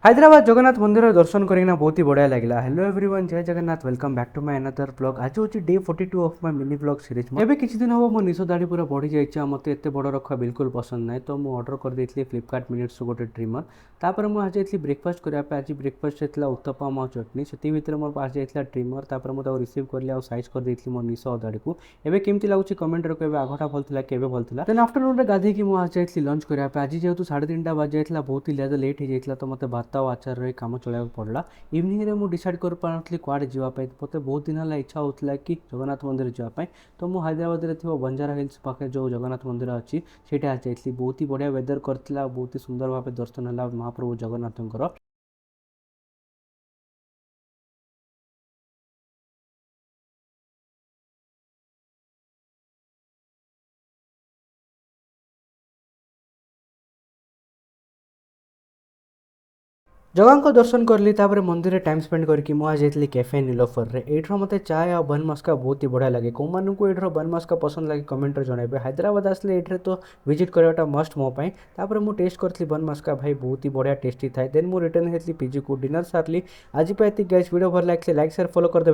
ହାଇଦ୍ରାବାଦ ଜଗନ୍ନାଥ ମନ୍ଦିର ଦର୍ଶନ କରିକିନା ବହୁତ ହି ବଢ଼ିଆ ଲାଗିଲା। ହ୍ୟାଲୋ ଏଭ୍ରିୱାନ୍, ଜୟ Jagannath, welcome back to my another vlog. ଆଜି ହେଉଛି day 42 of my mini vlog series. ଏବେ କିଛି ଦିନ ହେବ ମୋ ନିଶ ଦାଢ଼ି ପୁରା ବଢ଼ିଯାଇଛି ଆଉ ମୋତେ ଏତେ ବଡ଼ ରଖିବା ବିଲକୁଲ ପସନ୍ଦ ନାହିଁ। ତ ମୁଁ ଅର୍ଡ଼ର କରିଦେଇଥିଲି ଫ୍ଲିପକାର୍ଟ ମିନିଟ୍ସରୁ ଗୋଟେ ଟ୍ରିମର। ତାପରେ ମୁଁ ଆଜି ଯାଇଥିଲି ବ୍ରେକଫାଷ୍ଟ କରିବା ପାଇଁ। ଆଜି ବ୍ରେକଫାଷ୍ଟ ହେଇଥିଲା ଉତ୍ତପମ ଆଉ ଚଟନି। ସେତିକି ଭିତରେ ମୋର ଆସି ଯାଇଥିଲା ଟ୍ରିମର। ତାପରେ ମୁଁ ତାକୁ ରିସିଭ୍ କଲି ଆଉ ସାଇଜ୍ କରିଦେଇଥିଲି ମୋ ନିଶ ଆଉ ଦାଢ଼ିକୁ। ଏବେ କେମିତି ଲାଗୁଛି କମେଣ୍ଟରେ କହିବେ, ଆଗଟା ଭଲ ଥିଲା କେବେ ଭଲ ଥିଲା। ଦେନ୍ ଆଫ୍ଟରନୁନରେ ଗାଧେଇକି ମୁଁ ଆସି ଯାଇଥିଲି ଲଞ୍ଚ କରିବା ପାଇଁ। ଆଜି ଯେହେତୁ 3:30 ବାଜି ଯାଇଥିଲା, ବହୁତ ହି ଲେଟ୍ ହେଇଯାଇଥିଲା, ତ ମୋତେ ଭାତ ଆଉ ଆଚାରରେ କାମ ଚଳାଇବାକୁ ପଡ଼ିଲା। ଇଭିନିଂରେ ମୁଁ ଡିସାଇଡ଼୍ କରିପାରୁନଥିଲି କୁଆଡ଼େ ଯିବା ପାଇଁ। ମୋତେ ବହୁତ ଦିନ ହେଲା ଇଚ୍ଛା ହେଉଥିଲା କି ଜଗନ୍ନାଥ ମନ୍ଦିର ଯିବା ପାଇଁ। ତ ମୁଁ ହାଇଦ୍ରାବାଦରେ ଥିବା ବଞ୍ଜାରା ହିଲ୍ସ ପାଖରେ ଯେଉଁ ଜଗନ୍ନାଥ ମନ୍ଦିର ଅଛି ସେଇଟା ଆସି ଯାଇଥିଲି। ବହୁତ ହି ବଢ଼ିଆ ୱେଦର୍ କରିଥିଲା ଆଉ ବହୁତ ହି ସୁନ୍ଦର ଭାବେ ଦର୍ଶନ ହେଲା ମହାପ୍ରଭୁ ଜଗନ୍ନାଥଙ୍କର। ଜଗାଙ୍କ ଦର୍ଶନ କଲି, ତାପରେ ମନ୍ଦିରରେ ଟାଇମ୍ ସ୍ପେଣ୍ଡ କରିକି ମୁଁ ଆଜି ଯାଇଥିଲି କ୍ୟାଫେ ନିଲୋଫରରେ। ଏଇଠର ମୋତେ ଚାଏ ଆଉ ବନ୍ ମସ୍କା ବହୁତ ହି ବଢ଼ିଆ ଲାଗେ। କେଉଁମାନଙ୍କୁ ଏଇଠର ବନ୍ ମସ୍କା ପସନ୍ଦ ଲାଗେ କମେଣ୍ଟରେ ଜଣାଇବେ। ହାଇଦ୍ରାବାଦ ଆସିଲେ ଏଇଠାରେ ତ ଭିଜିଟ୍ କରିବାଟା ମଷ୍ଟ ମୋ ପାଇଁ। ତାପରେ ମୁଁ ଟେଷ୍ଟ କରିଥିଲି ବନ୍ ମସ୍କା, ଭାଇ ବହୁତ ହି ବଢ଼ିଆ ଟେଷ୍ଟି ଥାଏ। ଦେନ୍ ମୁଁ ରିଟର୍ନ ହେଇଥିଲି ପିଜିକୁ, ଡିନର୍ ସାରିଲି। ଆଜି ପାଇଁ ଏତିକି ଗାଇସ୍, ଭିଡ଼ିଓ ଭଲ ଲାଗିଲେ ଲାଇକ୍ ସେୟାର ଫଲୋ କରିଦେବେ।